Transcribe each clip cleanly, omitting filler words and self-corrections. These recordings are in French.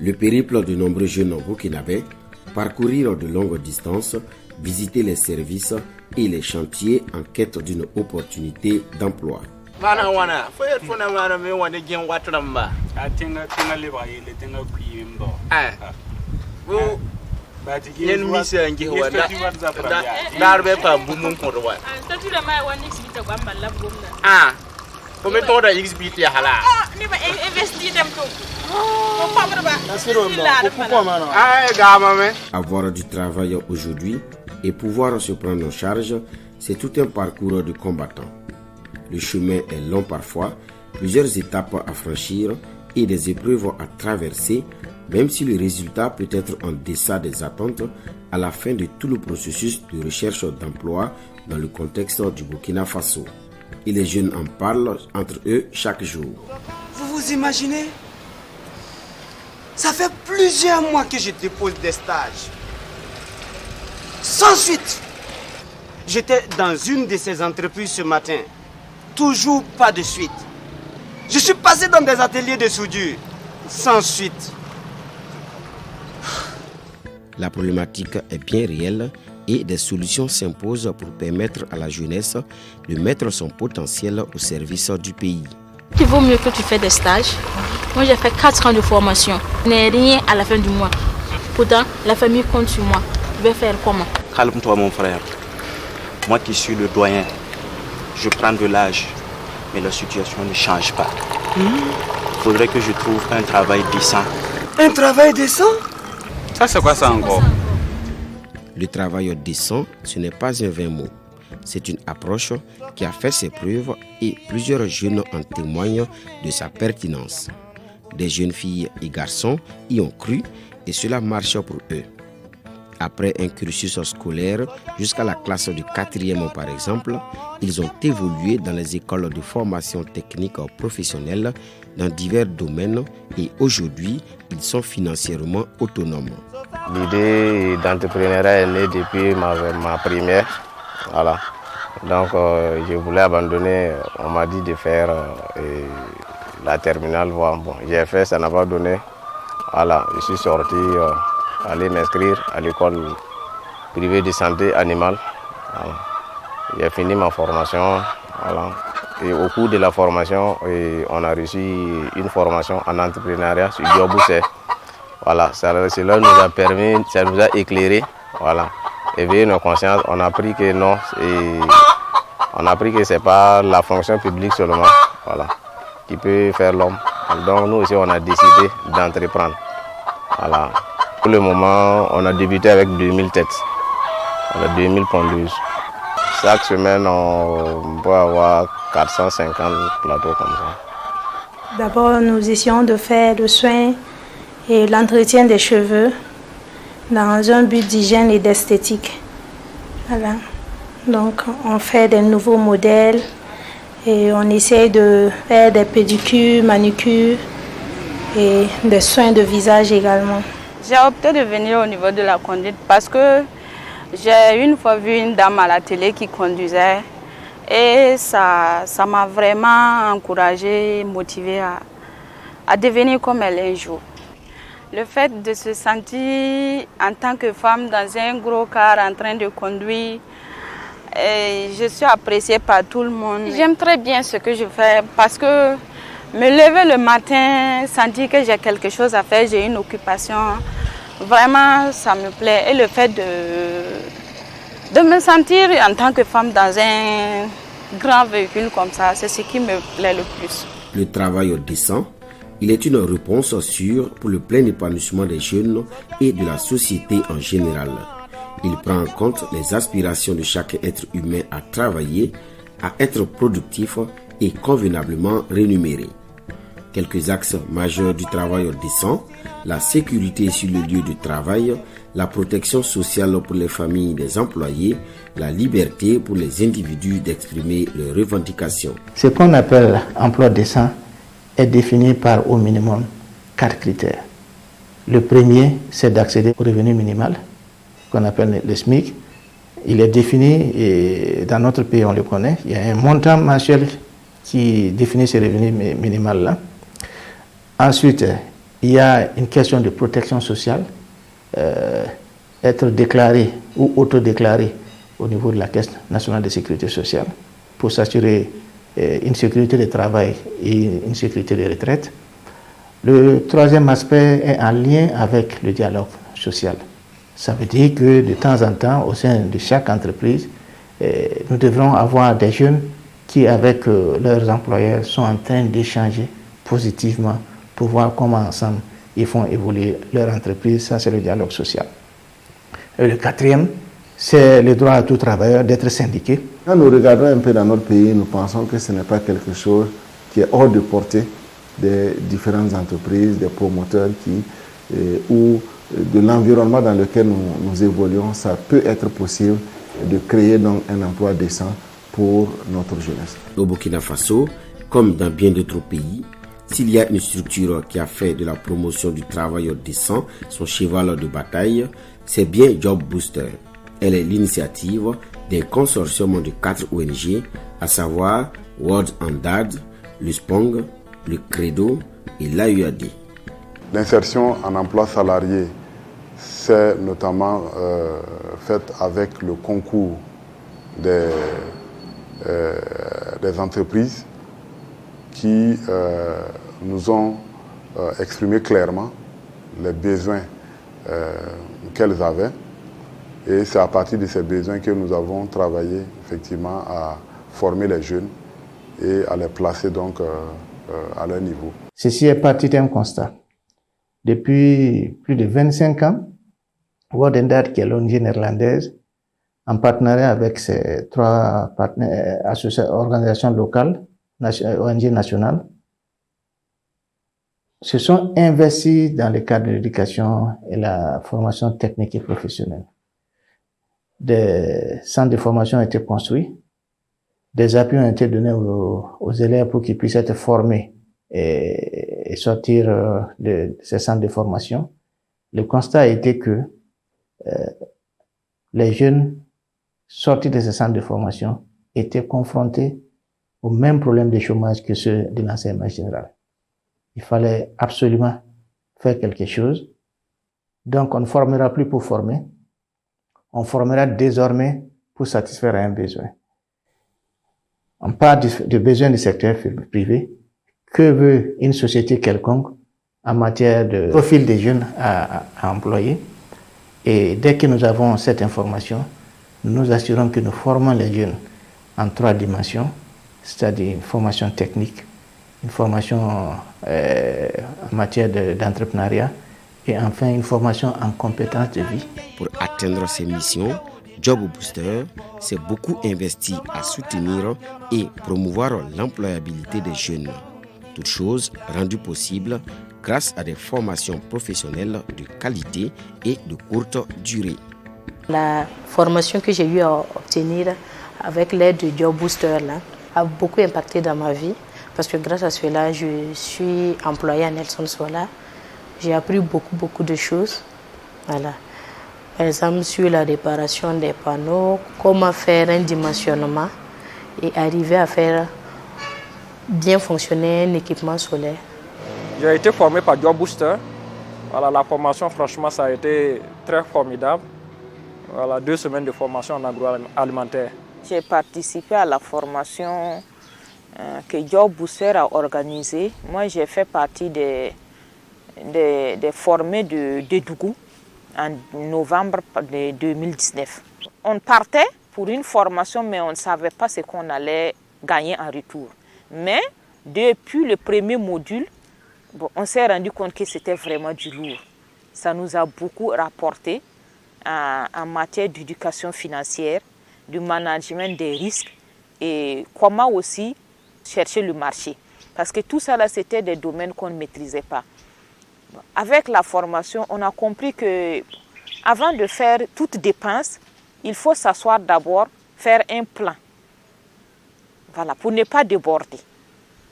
Le périple de nombreux jeunes burkinabés, parcourir de longues distances, visiter les services et les chantiers en quête d'une opportunité d'emploi. Avoir du travail aujourd'hui et pouvoir se prendre en charge, c'est tout un parcours de combattant. Le chemin est long parfois, plusieurs étapes à franchir et des épreuves à traverser, même si le résultat peut être en deçà des attentes à la fin de tout le processus de recherche d'emploi dans le contexte du Burkina Faso. Et les jeunes en parlent entre eux chaque jour. Vous vous imaginez? Ça fait plusieurs mois que je dépose des stages. Sans suite. J'étais dans une de ces entreprises ce matin. Toujours pas de suite. Je suis passé dans des ateliers de soudure. Sans suite. La problématique est bien réelle et des solutions s'imposent pour permettre à la jeunesse de mettre son potentiel au service du pays. Il vaut mieux que tu fais des stages. Moi, j'ai fait 4 ans de formation. Je n'ai rien à la fin du mois. Pourtant, la famille compte sur moi. Je vais faire comment? Calme-toi, mon frère. Moi qui suis le doyen, je prends de l'âge, mais la situation ne change pas. Il faudrait que je trouve un travail décent. Un travail décent? Ça, c'est quoi ça encore? Le travail décent, ce n'est pas un vain mot. C'est une approche qui a fait ses preuves et plusieurs jeunes en témoignent de sa pertinence. Des jeunes filles et garçons y ont cru et cela marche pour eux. Après un cursus scolaire jusqu'à la classe du 4e par exemple, ils ont évolué dans les écoles de formation technique professionnelle dans divers domaines et aujourd'hui, ils sont financièrement autonomes. L'idée d'entrepreneuriat est née depuis ma primaire. Voilà. Donc je voulais abandonner, on m'a dit de faire la terminale. Bon, j'ai fait, ça n'a pas donné. Voilà, je suis sorti, aller m'inscrire à l'école privée de santé animale. Voilà. J'ai fini ma formation. Voilà. Et au cours de la formation, on a reçu une formation en entrepreneuriat sur Dioboussé. Voilà, cela nous a permis, ça nous a éclairé. Voilà. Éveiller nos consciences, on a appris que non, on a appris que ce n'est pas la fonction publique seulement, voilà, qui peut faire l'homme. Donc nous aussi, on a décidé d'entreprendre. Voilà. Pour le moment, on a débuté avec 2000 têtes, on a 2000 pondeuses. Chaque semaine, on peut avoir 450 plateaux comme ça. D'abord, nous essayons de faire le soin et l'entretien des cheveux dans un but d'hygiène et d'esthétique. Voilà. Donc, on fait des nouveaux modèles et on essaie de faire des pédicures, manucures et des soins de visage également. J'ai opté de venir au niveau de la conduite parce que j'ai une fois vu une dame à la télé qui conduisait et ça m'a vraiment encouragée, motivée à devenir comme elle est un jour. Le fait de se sentir en tant que femme dans un gros car en train de conduire, je suis appréciée par tout le monde. J'aime très bien ce que je fais parce que me lever le matin, sentir que j'ai quelque chose à faire, j'ai une occupation, vraiment ça me plaît. Et le fait de me sentir en tant que femme dans un grand véhicule comme ça, c'est ce qui me plaît le plus. Le travail décent, il est une réponse sûre pour le plein épanouissement des jeunes et de la société en général. Il prend en compte les aspirations de chaque être humain à travailler, à être productif et convenablement rémunéré. Quelques axes majeurs du travail décent, la sécurité sur le lieu de travail, la protection sociale pour les familles des employés, la liberté pour les individus d'exprimer leurs revendications. Ce qu'on appelle emploi décent est défini par au minimum 4 critères. Le premier, c'est d'accéder au revenu minimal, qu'on appelle le SMIC. Il est défini, et dans notre pays on le connaît, il y a un montant mensuel qui définit ce revenu minimal-là. Ensuite, Il y a une question de protection sociale, être déclaré ou autodéclaré au niveau de la Caisse nationale de sécurité sociale pour s'assurer une sécurité de travail et une sécurité de retraite. Le troisième aspect est en lien avec le dialogue social. Ça veut dire que de temps en temps, au sein de chaque entreprise, nous devrons avoir des jeunes qui, avec leurs employeurs, sont en train d'échanger positivement pour voir comment ensemble ils font évoluer leur entreprise. Ça, c'est le dialogue social. Et le quatrième, c'est le droit à tout travailleur d'être syndiqué. Quand nous regardons un peu dans notre pays, nous pensons que ce n'est pas quelque chose qui est hors de portée des différentes entreprises, des promoteurs ou de l'environnement dans lequel nous évoluons. Ça peut être possible de créer donc un emploi décent pour notre jeunesse. Au Burkina Faso, comme dans bien d'autres pays, s'il y a une structure qui a fait de la promotion du travail décent son cheval de bataille, c'est bien Job Booster. Elle est l'initiative d'un consortium de 4 ONG, à savoir World on Dad, le SPONG, le Credo et l'AUAD. L'insertion en emploi salarié, c'est notamment faite avec le concours des entreprises qui nous ont exprimé clairement les besoins qu'elles avaient. Et c'est à partir de ces besoins que nous avons travaillé effectivement à former les jeunes et à les placer donc à leur niveau. Ceci est parti d'un constat. Depuis plus de 25 ans, World on Dad, qui est l'ONG néerlandaise, en partenariat avec ses 3 organisations locales, ONG nationales, se sont investis dans le cadre de l'éducation et la formation technique et professionnelle. Des centres de formation ont été construits, des appuis ont été donnés aux élèves pour qu'ils puissent être formés et sortir de ces centres de formation. Le constat a été que les jeunes sortis de ces centres de formation étaient confrontés aux mêmes problèmes de chômage que ceux de l'enseignement général. Il fallait absolument faire quelque chose. Donc on ne formera plus pour former, on formera désormais pour satisfaire un besoin. On parle de besoin du secteur privé. Que veut une société quelconque en matière de profil des jeunes à employer? Et dès que nous avons cette information, nous nous assurons que nous formons les jeunes en 3 dimensions, c'est-à-dire une formation technique, une formation en matière d'entrepreneuriat et enfin une formation en compétences de vie. Pour atteindre ces missions, Job Booster s'est beaucoup investi à soutenir et promouvoir l'employabilité des jeunes. Toute chose rendue possible grâce à des formations professionnelles de qualité et de courte durée. La formation que j'ai eu à obtenir avec l'aide de Job Booster là, a beaucoup impacté dans ma vie parce que grâce à cela, je suis employée à Nelson Solar. J'ai appris beaucoup de choses. Voilà. Par exemple, sur la réparation des panneaux, comment faire un dimensionnement et arriver à faire bien fonctionner un équipement solaire. J'ai été formé par Job Booster. Voilà, la formation, franchement, ça a été très formidable. Voilà, 2 semaines de formation en agroalimentaire. J'ai participé à la formation que Job Booster a organisée. Moi, j'ai fait partie des formés de Dougou en novembre 2019. On partait pour une formation, mais on ne savait pas ce qu'on allait gagner en retour. Mais depuis le premier module, on s'est rendu compte que c'était vraiment du lourd. Ça nous a beaucoup rapporté en matière d'éducation financière, du management des risques et comment aussi chercher le marché. Parce que tout ça, là, c'était des domaines qu'on ne maîtrisait pas. Avec la formation, on a compris que avant de faire toute dépense, il faut s'asseoir d'abord, faire un plan. Voilà, pour ne pas déborder.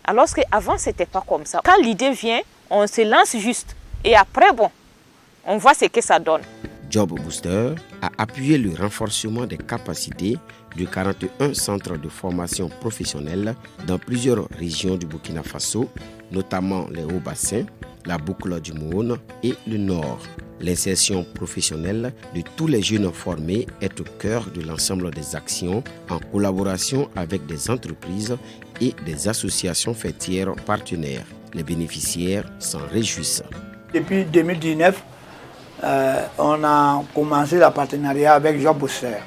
Alors qu'avant, ce n'était pas comme ça. Quand l'idée vient, on se lance juste. Et après, on voit ce que ça donne. Job Booster a appuyé le renforcement des capacités de 41 centres de formation professionnelle dans plusieurs régions du Burkina Faso, notamment les Hauts-Bassins, la boucle du Mohone et le Nord. L'insertion professionnelle de tous les jeunes formés est au cœur de l'ensemble des actions en collaboration avec des entreprises et des associations fêtières partenaires. Les bénéficiaires s'en réjouissent. Depuis 2019, on a commencé le partenariat avec Job Booster.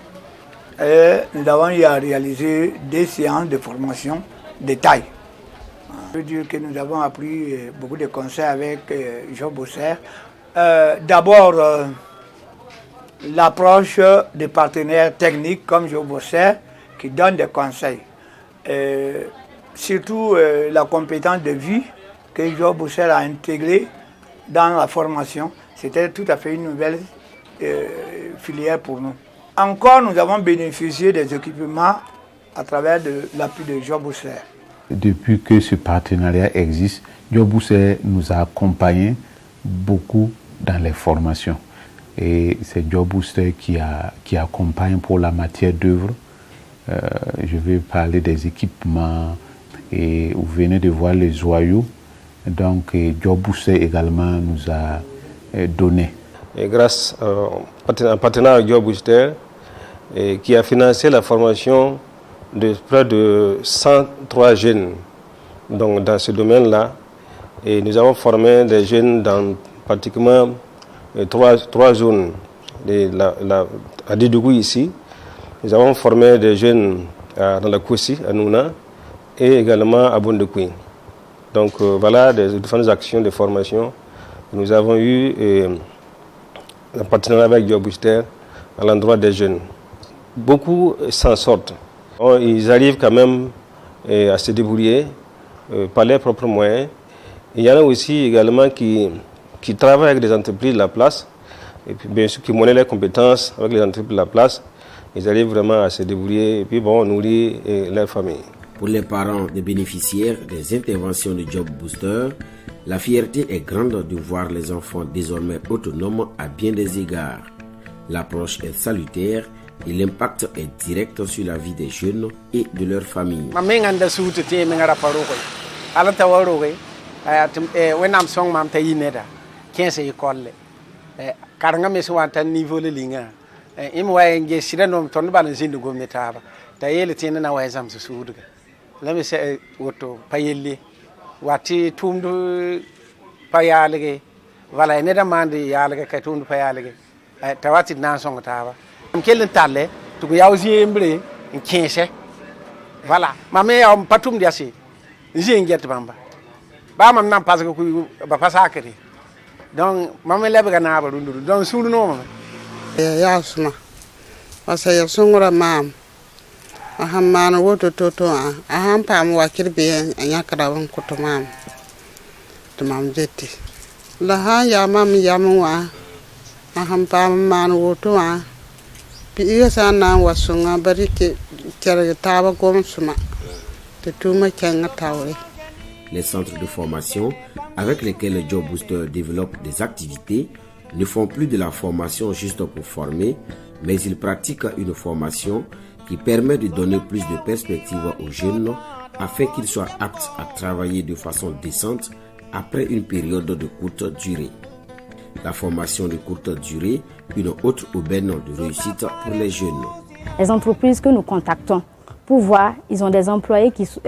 Et nous avons eu à réaliser des séances de formation de taille. Je veux dire que nous avons appris beaucoup de conseils avec Job Booster. D'abord, l'approche des partenaires techniques comme Job Booster qui donnent des conseils. Surtout la compétence de vie que Job Booster a intégrée dans la formation. C'était tout à fait une nouvelle filière pour nous. Encore, nous avons bénéficié des équipements à travers l'appui de Job Booster. Depuis que ce partenariat existe, Job Booster nous a accompagnés beaucoup dans les formations. Et c'est Job Booster qui accompagne pour la matière d'œuvre. Je vais parler des équipements et vous venez de voir les joyaux. Donc Job Booster également nous a donné. Et grâce à un partenaire avec Job Booster qui a financé la formation de près de 103 jeunes donc dans ce domaine-là. Et nous avons formé des jeunes dans pratiquement trois zones. À Didougou ici, nous avons formé des jeunes dans la Koussi, à Nouna, et également à Bondekoui. Donc voilà des différentes actions de formation. Nous avons eu un partenariat avec Job Booster à l'endroit des jeunes. Beaucoup s'en sortent. Ils arrivent quand même à se débrouiller par leurs propres moyens. Il y en a aussi également qui travaillent avec des entreprises de la place, et puis bien sûr qui monnaient leurs compétences avec les entreprises de la place. Ils arrivent vraiment à se débrouiller et puis bon, nourrir leur famille. Pour les parents des bénéficiaires des interventions de Job Booster, la fierté est grande de voir les enfants désormais autonomes à bien des égards. L'approche est salutaire et l'impact est direct sur la vie des jeunes et de leur famille. Lami se woto payelli wati tumdu payalege wala ne da mandi yalege kay tumdu payalege tawati nan songo tawa kelen talle to ko yawzi embre en 15 voilà mame yaw patum diasi ngi ngert bamba ba mam nan parce que ku ba pasakati donc mame lebe gana ba rundu donc sulu no mama ya suma wasa ya sungura mam aham mana woto toto aham pam wakir be anyakara won kuto mam to mam jetti la ha ya mam wa aham pam mana woto bi yasa na wasunga barike kere taba gom suma te tuma kenga tawre. Les centres de formation avec lesquels le Job Booster développe des activités ne font plus de la formation juste pour former, mais ils pratiquent une formation qui permet de donner plus de perspectives aux jeunes afin qu'ils soient aptes à travailler de façon décente après une période de courte durée. La formation de courte durée, une autre aubaine de réussite pour les jeunes. Les entreprises que nous contactons pour voir, ils ont des employés qui sont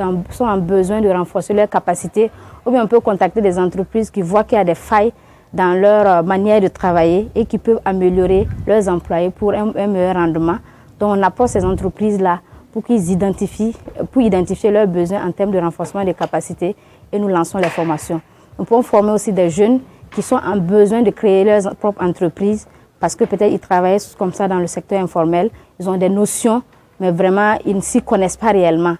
en besoin de renforcer leurs capacités, ou bien on peut contacter des entreprises qui voient qu'il y a des failles dans leur manière de travailler et qui peuvent améliorer leurs employés pour un meilleur rendement. Donc on apporte ces entreprises-là pour qu'ils identifient leurs besoins en termes de renforcement des capacités et nous lançons les formations. Nous pouvons former aussi des jeunes qui sont en besoin de créer leurs propres entreprises parce que peut-être ils travaillent comme ça dans le secteur informel, ils ont des notions, mais vraiment ils ne s'y connaissent pas réellement.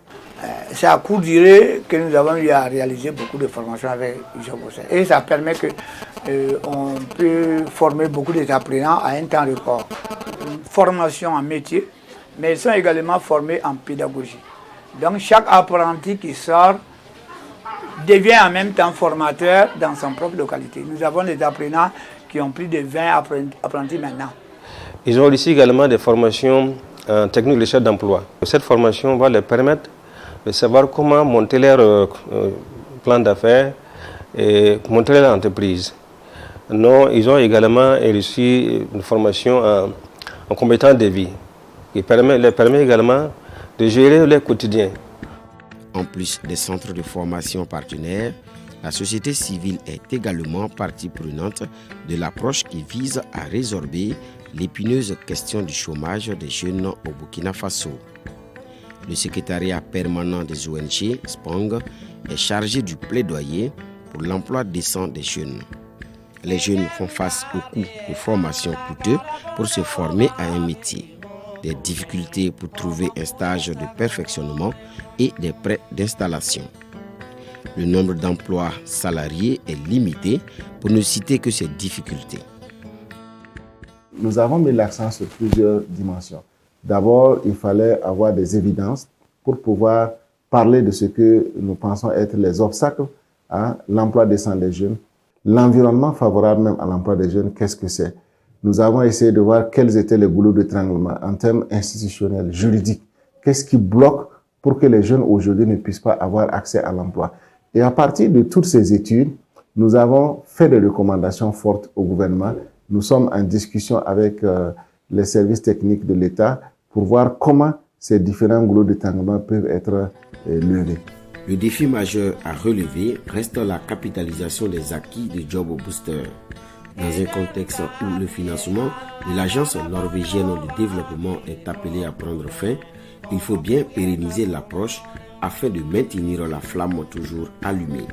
C'est à court durée que nous avons eu à réaliser beaucoup de formations avec Job Booster. Et ça permet qu'on peut former beaucoup d'apprenants à un temps record. Formation en métier, mais ils sont également formés en pédagogie. Donc chaque apprenti qui sort devient en même temps formateur dans son propre localité. Nous avons des apprenants qui ont plus de 20 apprentis maintenant. Ils ont ici également des formations en technique de recherche d'emploi. Cette formation va leur permettre de savoir comment monter leur plan d'affaires montrer l'entreprise. Non, ils ont également reçu une formation en compétences de vie qui leur permet également de gérer leur quotidien. En plus des centres de formation partenaires, la société civile est également partie prenante de l'approche qui vise à résorber l'épineuse question du chômage des jeunes au Burkina Faso. Le secrétariat permanent des ONG, SPONG, est chargé du plaidoyer pour l'emploi décent des jeunes. Les jeunes font face aux coûts de formation coûteux pour se former à un métier, des difficultés pour trouver un stage de perfectionnement et des prêts d'installation. Le nombre d'emplois salariés est limité, pour ne citer que ces difficultés. Nous avons mis l'accent sur plusieurs dimensions. D'abord, il fallait avoir des évidences pour pouvoir parler de ce que nous pensons être les obstacles à l'emploi décent des jeunes. L'environnement favorable même à l'emploi des jeunes, qu'est-ce que c'est? Nous avons essayé de voir quels étaient les goulots d'étranglement en termes institutionnels, juridiques. Qu'est-ce qui bloque pour que les jeunes aujourd'hui ne puissent pas avoir accès à l'emploi? Et à partir de toutes ces études, nous avons fait des recommandations fortes au gouvernement. Nous sommes en discussion avec les services techniques de l'État pour voir comment ces différents goulots d'étranglement peuvent être levés. Le défi majeur à relever reste la capitalisation des acquis de Job Booster. Dans un contexte où le financement de l'Agence norvégienne de développement est appelé à prendre fin, il faut bien pérenniser l'approche afin de maintenir la flamme toujours allumée.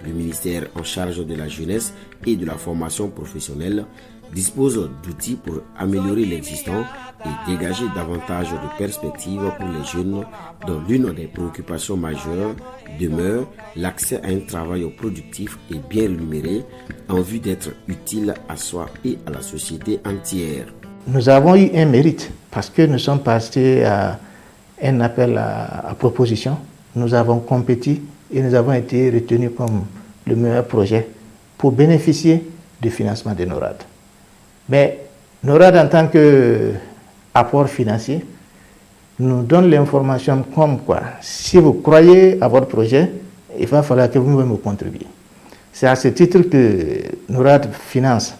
Le ministère en charge de la jeunesse et de la formation professionnelle dispose d'outils pour améliorer l'existant et dégager davantage de perspectives pour les jeunes, dont l'une des préoccupations majeures demeure l'accès à un travail productif et bien rémunéré en vue d'être utile à soi et à la société entière. Nous avons eu un mérite parce que nous sommes passés à un appel à proposition. Nous avons compétit et nous avons été retenus comme le meilleur projet pour bénéficier du financement de NORAD. Mais NORAD, en tant qu'apport financier, nous donne l'information comme quoi, si vous croyez à votre projet, il va falloir que vous-même contribuiez. C'est à ce titre que NORAD finance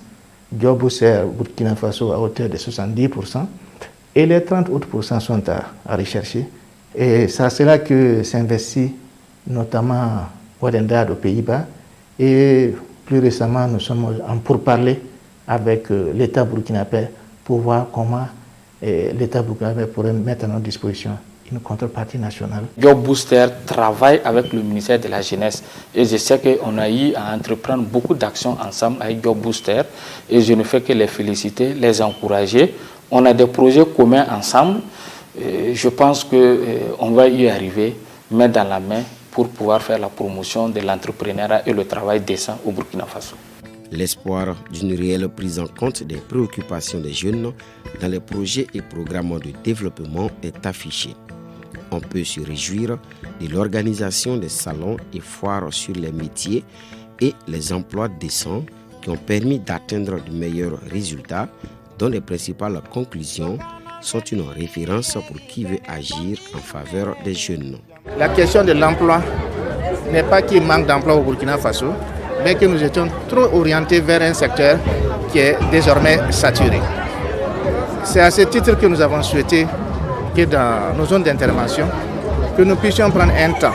Job Booster Burkina Faso à hauteur de 70% et les 30 autres pourcents sont à rechercher. Et c'est là que s'investit notamment Wadendad aux Pays-Bas. Et plus récemment, nous sommes en pourparlers avec l'État burkinabé pour voir comment l'État burkinabé pourrait mettre à notre disposition une contrepartie nationale. Job Booster travaille avec le ministère de la Jeunesse et je sais qu'on a eu à entreprendre beaucoup d'actions ensemble avec Job Booster et je ne fais que les féliciter, les encourager. On a des projets communs ensemble. Je pense qu'on va y arriver main dans la main pour pouvoir faire la promotion de l'entrepreneuriat et le travail décent au Burkina Faso. L'espoir d'une réelle prise en compte des préoccupations des jeunes dans les projets et programmes de développement est affiché. On peut se réjouir de l'organisation des salons et foires sur les métiers et les emplois décents qui ont permis d'atteindre de meilleurs résultats, dont les principales conclusions sont une référence pour qui veut agir en faveur des jeunes. La question de l'emploi n'est pas qu'il manque d'emploi au Burkina Faso, mais que nous étions trop orientés vers un secteur qui est désormais saturé. C'est à ce titre que nous avons souhaité que dans nos zones d'intervention, que nous puissions prendre un temps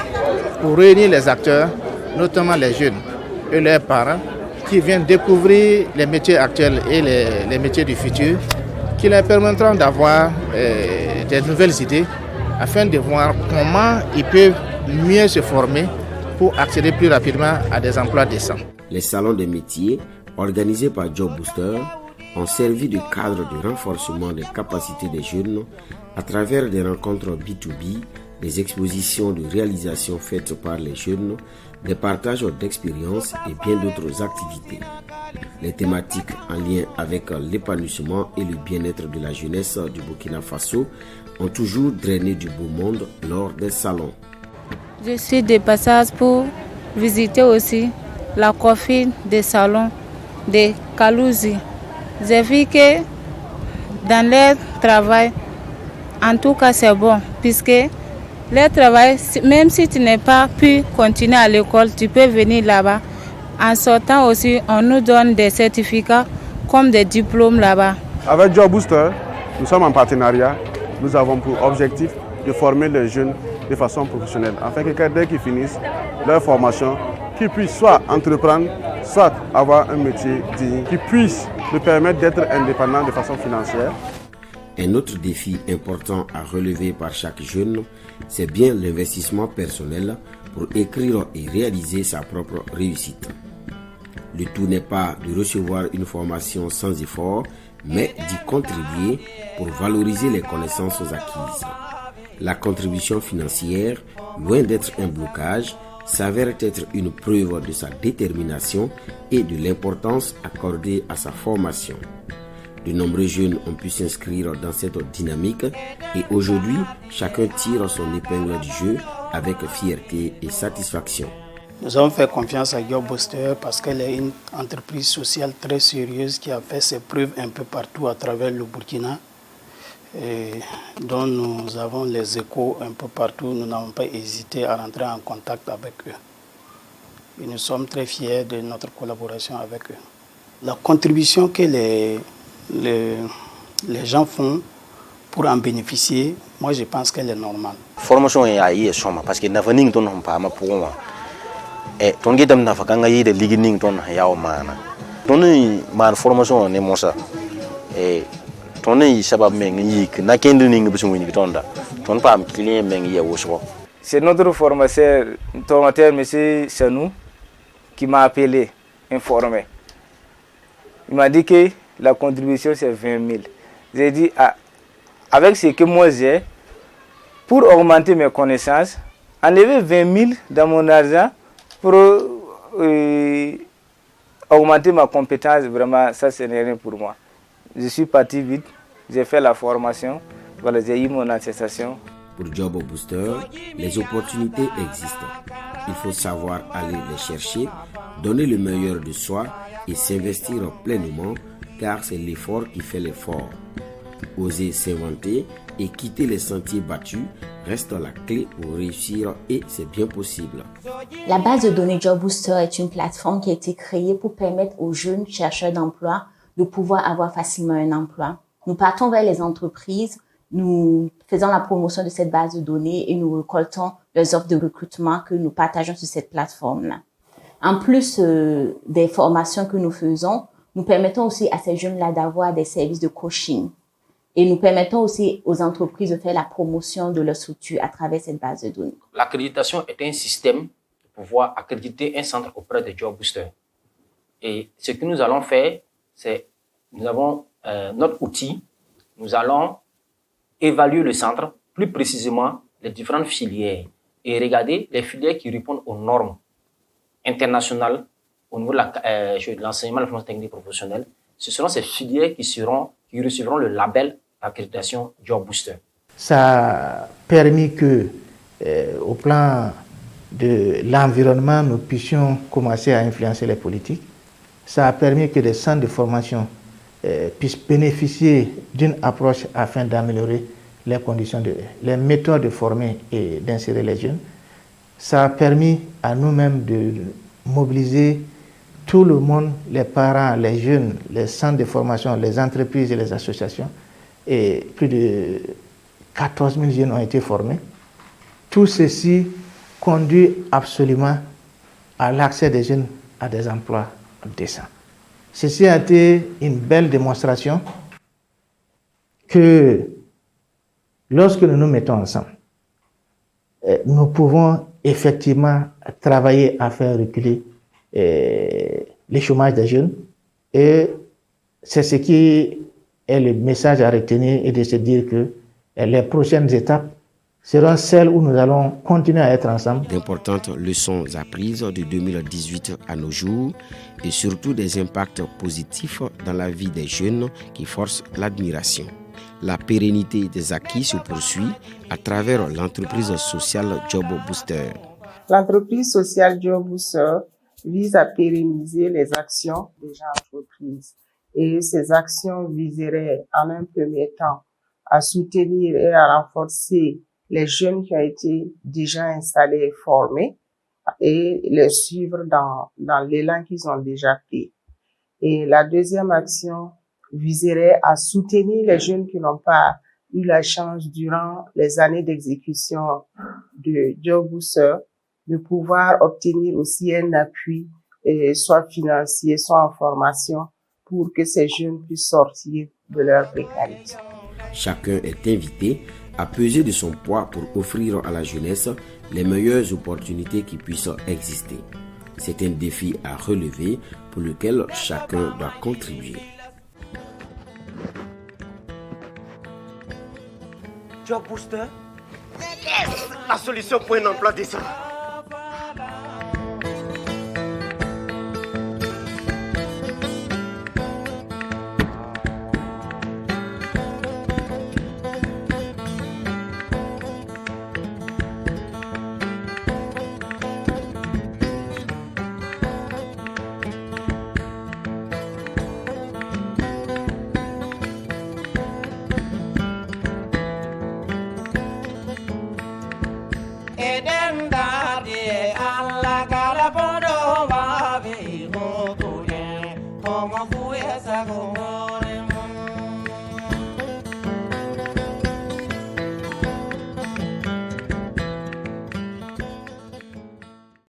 pour réunir les acteurs, notamment les jeunes et leurs parents, qui viennent découvrir les métiers actuels et les métiers du futur, qui leur permettront d'avoir des nouvelles idées afin de voir comment ils peuvent mieux se former pour accéder plus rapidement à des emplois décents. Les salons de métiers organisés par Job Booster ont servi de cadre de renforcement des capacités des jeunes à travers des rencontres B2B, des expositions de réalisation faites par les jeunes, des partages d'expériences et bien d'autres activités. Les thématiques en lien avec l'épanouissement et le bien-être de la jeunesse du Burkina Faso ont toujours drainé du beau monde lors des salons. Je suis de passage pour visiter aussi la coiffure des salons de Kalouzi. J'ai vu que dans leur travail, en tout cas c'est bon, puisque leur travail, même si tu n'as pas pu continuer à l'école, tu peux venir là-bas En sortant aussi, on nous donne des certificats comme des diplômes là-bas. Avec Job Booster, nous sommes en partenariat. Nous avons pour objectif de former les jeunes de façon professionnelle, afin que dès qu'ils finissent leur formation, qu'ils puissent soit entreprendre, soit avoir un métier digne, qui puisse nous permettre d'être indépendants de façon financière. Un autre défi important à relever par chaque jeune, c'est bien l'investissement personnel pour écrire et réaliser sa propre réussite. Le tout n'est pas de recevoir une formation sans effort, mais d'y contribuer pour valoriser les connaissances acquises. La contribution financière, loin d'être un blocage, s'avère être une preuve de sa détermination et de l'importance accordée à sa formation. De nombreux jeunes ont pu s'inscrire dans cette dynamique et aujourd'hui, chacun tire son épingle du jeu avec fierté et satisfaction. Nous avons fait confiance à Job Booster parce qu'elle est une entreprise sociale très sérieuse qui a fait ses preuves un peu partout à travers le Burkina et dont nous avons les échos un peu partout. Nous n'avons pas hésité à rentrer en contact avec eux. Et nous sommes très fiers de notre collaboration avec eux. La contribution que les gens font pour en bénéficier, moi je pense qu'elle est normale. Formation est aïe parce que n'avons ton pas ma pour moi. Et ton guidam n'a pas gagné de ligning ton yao mana. Ton man formation ne mosa. Et ton y sabab mengi que n'a qu'un ning besoin de tonda. Ton pas client mengi ya wosho. C'est notre formateur, M. Sanou, qui m'a appelé, informé. Il m'a dit que la contribution c'est 20 000. J'ai dit, avec ce que moi j'ai, pour augmenter mes connaissances, enlever 20 000 dans mon argent pour augmenter ma compétence, vraiment, ça ce n'est rien pour moi. Je suis parti vite, j'ai fait la formation, voilà, j'ai eu mon attestation. Pour Job Booster, les opportunités existent. Il faut savoir aller les chercher, donner le meilleur de soi et s'investir pleinement, car c'est l'effort qui fait l'effort. Oser s'inventer et quitter les sentiers battus reste la clé pour réussir et c'est bien possible. La base de données Job Booster est une plateforme qui a été créée pour permettre aux jeunes chercheurs d'emploi de pouvoir avoir facilement un emploi. Nous partons vers les entreprises, nous faisons la promotion de cette base de données et nous récoltons les offres de recrutement que nous partageons sur cette plateforme-là. En plus des formations que nous faisons, nous permettons aussi à ces jeunes-là d'avoir des services de coaching. Et nous permettons aussi aux entreprises de faire la promotion de leur structure à travers cette base de données. L'accréditation est un système pour pouvoir accréditer un centre auprès de Job Booster. Et ce que nous allons faire, c'est nous avons notre outil, nous allons évaluer le centre, plus précisément les différentes filières, et regarder les filières qui répondent aux normes internationales au niveau de l'enseignement de la formation technique professionnelle. Ce seront ces filières qui recevront le label d'accréditation Job Booster. Ça a permis que, au plan de l'environnement, nous puissions commencer à influencer les politiques. Ça a permis que les centres de formation puissent bénéficier d'une approche afin d'améliorer les conditions, les méthodes de former et d'insérer les jeunes. Ça a permis à nous-mêmes de mobiliser tout le monde, les parents, les jeunes, les centres de formation, les entreprises et les associations. Et plus de 14 000 jeunes ont été formés. Tout ceci conduit absolument à l'accès des jeunes à des emplois décents. Ceci a été une belle démonstration que lorsque nous nous mettons ensemble, nous pouvons effectivement travailler à faire reculer le chômage des jeunes. Et c'est ce qui est le message à retenir et de se dire que les prochaines étapes seront celles où nous allons continuer à être ensemble. D'importantes leçons apprises de 2018 à nos jours et surtout des impacts positifs dans la vie des jeunes qui forcent l'admiration. La pérennité des acquis se poursuit à travers l'entreprise sociale Job Booster. L'entreprise sociale Job Booster vise à pérenniser les actions déjà entreprises. Et ces actions viseraient en un premier temps à soutenir et à renforcer les jeunes qui ont été déjà installés et formés et les suivre dans l'élan qu'ils ont déjà pris. Et la deuxième action viserait à soutenir les jeunes qui n'ont pas eu la chance durant les années d'exécution de Job Booster de pouvoir obtenir aussi un appui, soit financier, soit en formation, pour que ces jeunes puissent sortir de leur précarité. Chacun est invité à peser de son poids pour offrir à la jeunesse les meilleures opportunités qui puissent exister. C'est un défi à relever pour lequel chacun doit contribuer. Job Booster, yes, la solution pour un emploi décent. Como fue esa